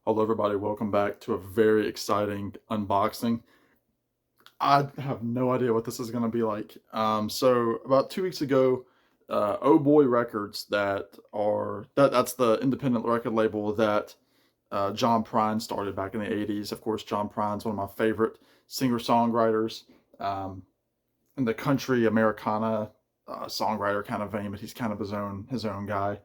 Hello everybody, welcome back to a very exciting unboxing. I have no idea what this is going to be like. So about 2 weeks ago, Oh Boy Records, that's the independent record label that John Prine started back in the 80s. Of course, John Prine's one of my favorite singer-songwriters um, in the country Americana songwriter kind of vein, but he's kind of his own guy.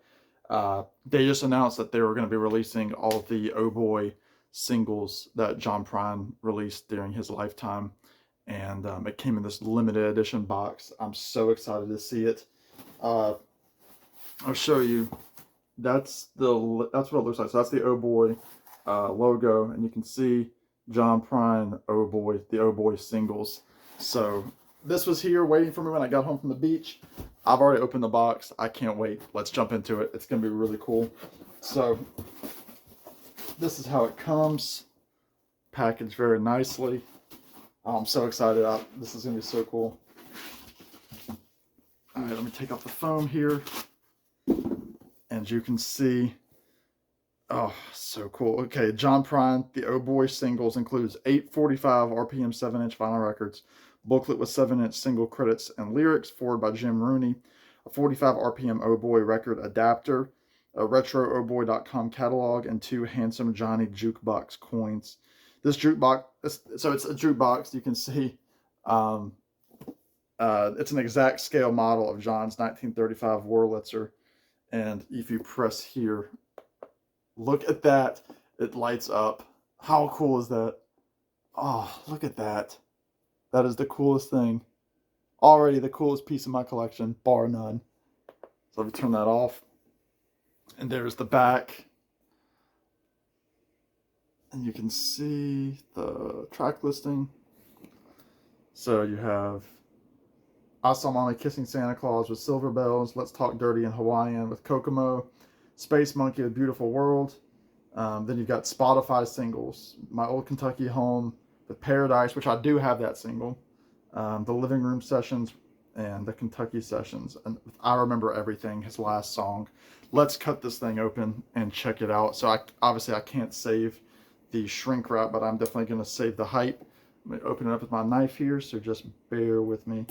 They just announced that they were going to be releasing all of the Oh Boy singles that John Prine released during his lifetime, and it came in this limited edition box. I'm so excited to see it. Uh, I'll show you. That's what it looks like. So that's the Oh Boy logo, and you can see John Prine Oh Boy, the Oh Boy singles. So this was here waiting for me when I got home from the beach. I've already opened the box. I can't wait. Let's jump into it. It's gonna be really cool. So this is how it comes, packaged very nicely. I'm so excited. This is gonna be so cool. All right, let me take off the foam here, and you can see. Oh, so cool. Okay, John Prine, the Oh Boy singles includes 845 RPM 7-inch vinyl records, booklet with 7-inch single credits and lyrics, forward by Jim Rooney, a 45 RPM Oh Boy record adapter, a retro ohboy.com catalog, and 2 handsome Johnny jukebox coins. This jukebox, so it's a jukebox. You can see it's an exact scale model of John's 1935 Wurlitzer, and if you press here, look at that. It lights up. How cool is that? Oh, look at that. That is the coolest thing. Already the coolest piece of my collection, bar none. So let me turn that off. And there's the back. And you can see the track listing. So you have I Saw Mommy Kissing Santa Claus with Silver Bells, Let's Talk Dirty in Hawaiian with Kokomo, Space Monkey with Beautiful World. Then you've got Spotify singles, My Old Kentucky Home, The Paradise, which I do have that single, the Living Room Sessions, and the Kentucky Sessions. And I Remember Everything, his last song. Let's cut this thing open and check it out. So obviously I can't save the shrink wrap, but I'm definitely going to save the hype. I'm going to open it up with my knife here, so just bear with me.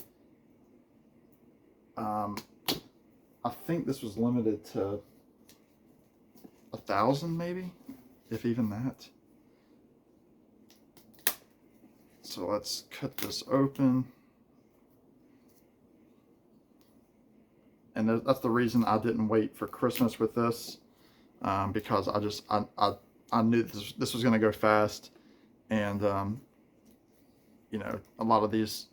I think this was limited to 1,000 maybe, if even that. So let's cut this open. And that's the reason I didn't wait for Christmas with this, because I knew this was going to go fast, and you know, a lot of these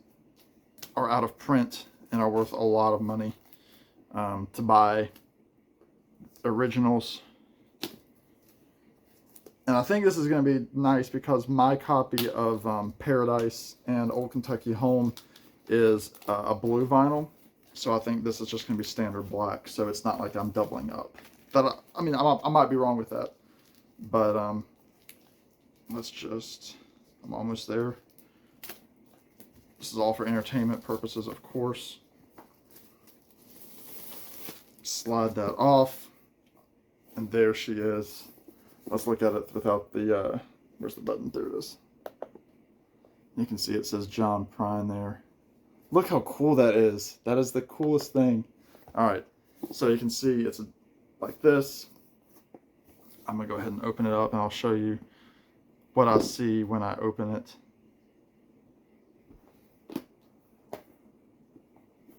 are out of print and are worth a lot of money to buy originals. And I think this is going to be nice because my copy of Paradise and Old Kentucky Home is a blue vinyl. So I think this is just going to be standard black. So it's not like I'm doubling up. I mean, I might be wrong with that. But I'm almost there. This is all for entertainment purposes, of course. Slide that off. And there she is. Let's look at it without the, where's the button? There it is. You can see it says John Prine there. Look how cool that is. That is the coolest thing. All right, so you can see it's like this. I'm gonna go ahead and open it up and I'll show you what I see when I open it.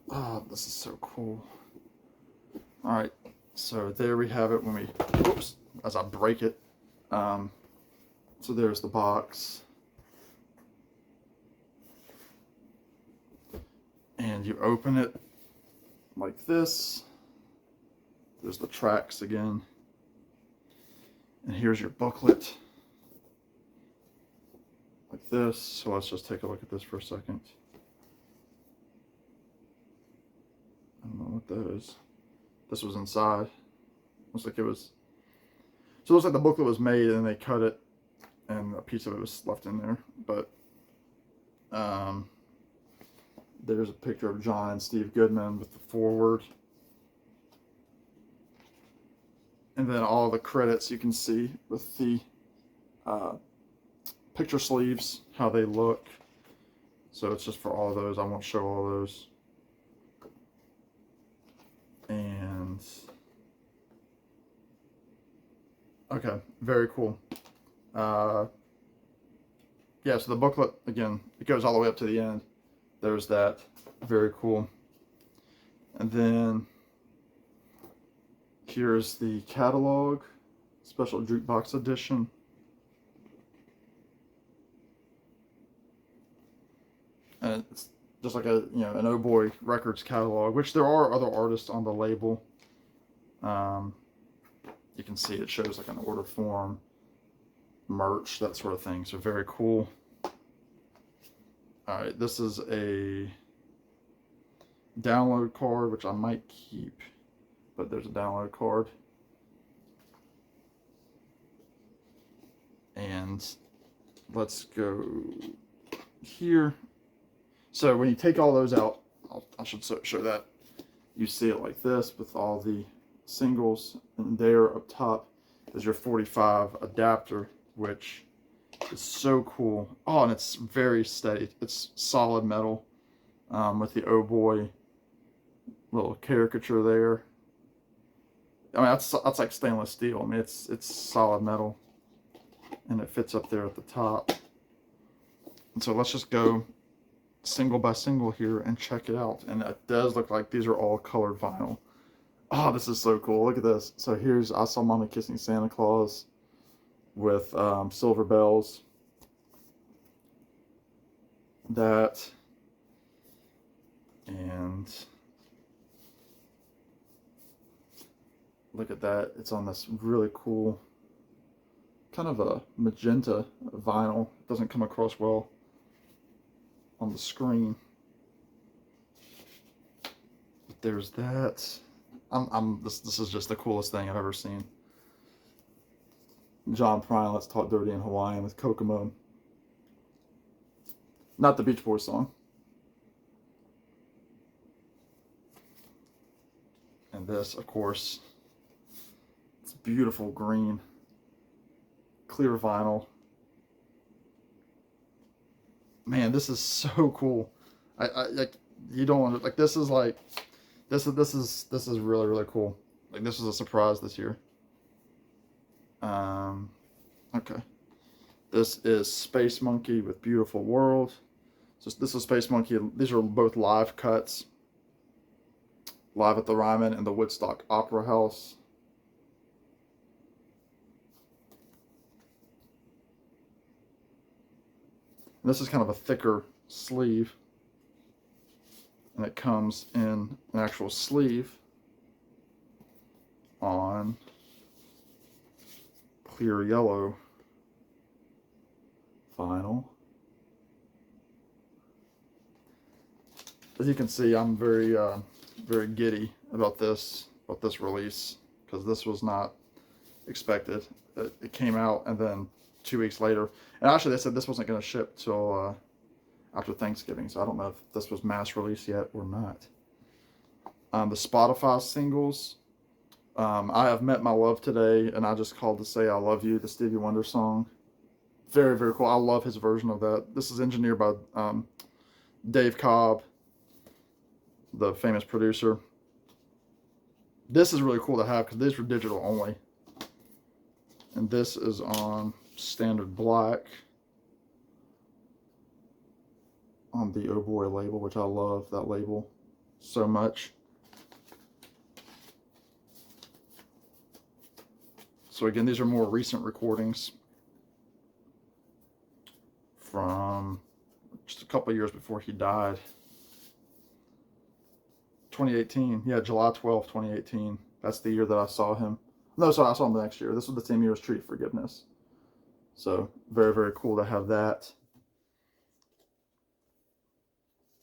Oh, this is so cool. All right, so there we have it when we, whoops, as I break it. So there's the box. And you open it like this. There's the tracks again. And here's your booklet. Like this. So let's just take a look at this for a second. I don't know what that is. This was inside. Looks like it was. So it looks like the booklet was made and they cut it and a piece of it was left in there. But there's a picture of John and Steve Goodman with the foreword. And then all the credits you can see with the uh, picture sleeves, how they look. So it's just for all of those. I won't show all those. And okay, very cool. Yeah, so the booklet, again, it goes all the way up to the end. There's that. Very cool. And then here's the catalog, special jukebox edition. And it's just like an Oh Boy Records catalog, which there are other artists on the label. You can see it shows like an order form, merch, that sort of thing. So very cool. All right, this is a download card, which I might keep, but there's a download card. And let's go here. So when you take all those out, I should show that. You see it like this with all the singles, and there up top is your 45 adapter, which is so cool. Oh, and it's very steady. It's solid metal with the Oh Boy little caricature there. I mean, that's like stainless steel. I mean, it's solid metal, and it fits up there at the top. And so let's just go single by single here and check it out. And it does look like these are all colored vinyl. Oh, this is so cool. Look at this. So here's I Saw Mama Kissing Santa Claus with silver bells. That. And look at that. It's on this really cool kind of a magenta vinyl. It doesn't come across well on the screen. But there's that. This is just the coolest thing I've ever seen. John Prine, Let's Talk Dirty in Hawaiian with Kokomo. Not the Beach Boys song. And this, of course, it's beautiful green, clear vinyl. Man, this is so cool. I like, you don't want to, like, this is like, this is really, really cool. Like, this was a surprise this year. Okay. This is Space Monkey with Beautiful World. So this is Space Monkey. These are both live cuts. Live at the Ryman and the Woodstock Opera House. And this is kind of a thicker sleeve. And it comes in an actual sleeve on clear yellow vinyl. As you can see, I'm very giddy about this release, because this was not expected. It came out, and then 2 weeks later, and actually they said this wasn't going to ship till after Thanksgiving, so I don't know if this was mass release yet or not. The Spotify singles, I Have Met My Love Today, and I Just Called to Say I Love You, the Stevie Wonder song. Very, very cool. I love his version of that. This is engineered by Dave Cobb, the famous producer. This is really cool to have because these were digital only. And this is on standard black on the Oh Boy label, which I love that label so much. So again, these are more recent recordings from just a couple of years before he died. 2018, yeah, July 12th, 2018. That's the year that I saw him. No, sorry, I saw him the next year. This was the same year as Treaty Forgiveness. So very, very cool to have that.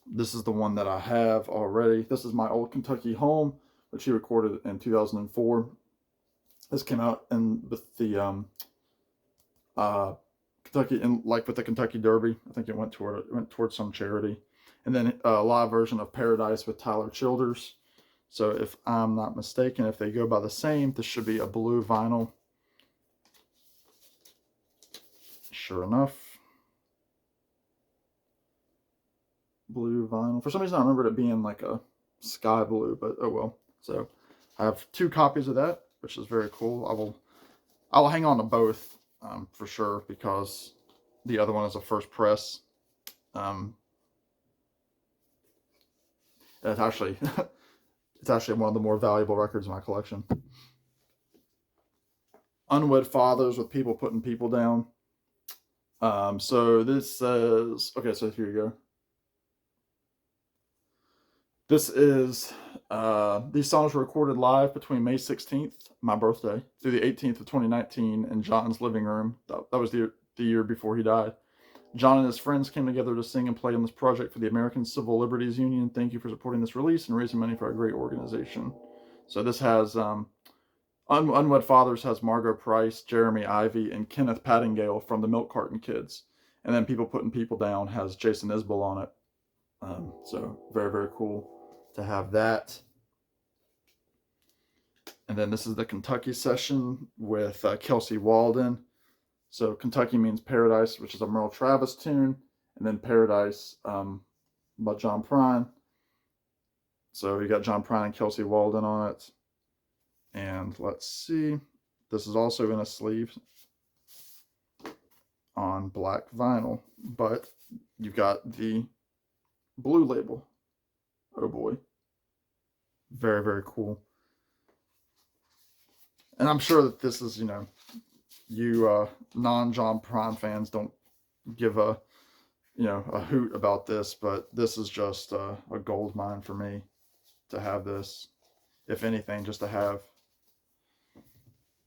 This is the one that I have already. This is My Old Kentucky Home, which he recorded in 2004. This came out with the Kentucky, and like with the Kentucky Derby. I think it went towards some charity. And then a live version of Paradise with Tyler Childers. So if I'm not mistaken, if they go by the same, this should be a blue vinyl. sure enough, blue vinyl. For some reason, I remembered it being like a sky blue, but oh well. So I have 2 copies of that, which is very cool. I will hang on to both for sure, because the other one is a first press. It's actually it's actually one of the more valuable records in my collection. Unwed Fathers with People Putting People Down. So this says, okay, so here you go. This is, these songs were recorded live between May 16th, my birthday, through the 18th of 2019 in John's living room. That was the year before he died. John and his friends came together to sing and play on this project for the American Civil Liberties Union. Thank you for supporting this release and raising money for a great organization. So this has, Unwed Fathers has Margot Price, Jeremy Ivy, and Kenneth Pattingale from the Milk Carton Kids. And then People Putting People Down has Jason Isbell on it. So very, very cool to have that. And then this is the Kentucky session with Kelsey Walden. So Kentucky Means Paradise, which is a Merle Travis tune, and then Paradise by John Prine. So you got John Prine and Kelsey Walden on it. And let's see, this is also in a sleeve on black vinyl, but you've got the blue label. Oh boy. Very, very cool. And I'm sure that this is, you non-John Prine fans don't give a hoot about this, but this is just a gold mine for me to have this, if anything, just to have.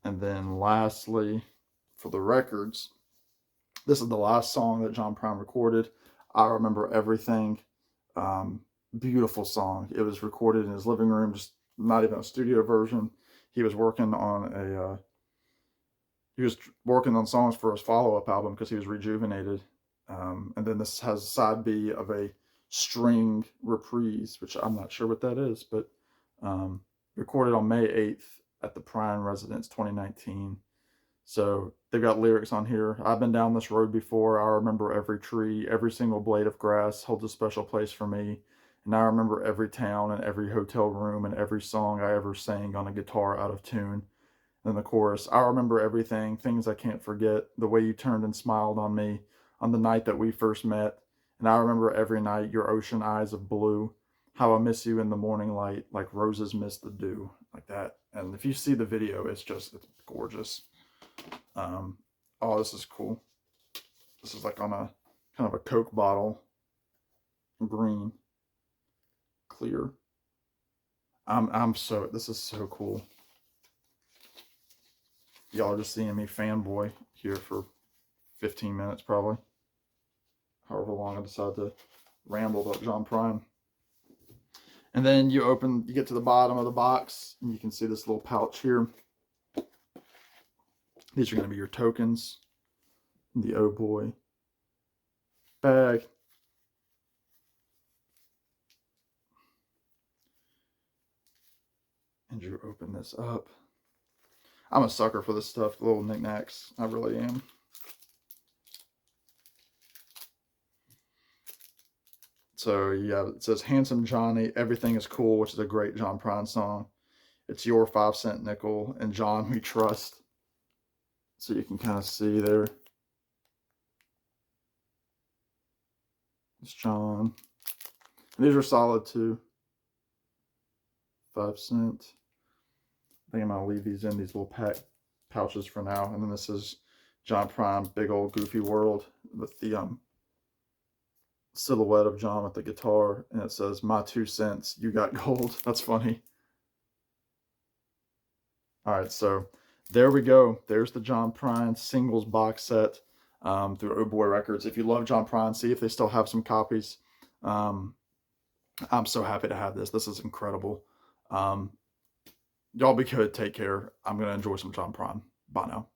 And then lastly, for the records, this is the last song that John Prine recorded. I Remember Everything. Beautiful song. It was recorded in his living room, just not even a studio version. He was working on songs for his follow-up album because he was rejuvenated. And then this has side B of a string reprise, which I'm not sure what that is, but recorded on May 8th at the Prine Residence 2019. So they've got lyrics on here. I've been down this road before. I remember every tree, every single blade of grass holds a special place for me. And I remember every town and every hotel room and every song I ever sang on a guitar out of tune. And the chorus, I remember everything, things I can't forget, the way you turned and smiled on me on the night that we first met. And I remember every night your ocean eyes of blue, how I miss you in the morning light, like roses miss the dew, like that. And if you see the video, it's gorgeous. Oh, this is cool. This is like on a kind of a Coke bottle, green, clear. This is so cool. Y'all are just seeing me fanboy here for 15 minutes probably. However long I decide to ramble about John Prine. And then you get to the bottom of the box, and you can see this little pouch here. These are going to be your tokens. The Oh Boy bag. And you open this up. I'm a sucker for this stuff, little knickknacks. I really am. So yeah, it says Handsome Johnny, Everything is Cool, which is a great John Prine song. It's Your 5-Cent Nickel, and John We Trust. So you can kind of see there. It's John. These are solid too. 5 cent. I think I'm gonna leave these in these little pouches for now. And then this is John Prine, Big Old Goofy World, with the silhouette of John with the guitar, and it says, My 2 cents, you got gold. That's funny. All right, so there we go. There's the John Prine singles box set through Oh Boy Records. If you love John Prine, see if they still have some copies. I'm so happy to have this. This is incredible. Y'all be good. Take care. I'm going to enjoy some John Prine. Bye now.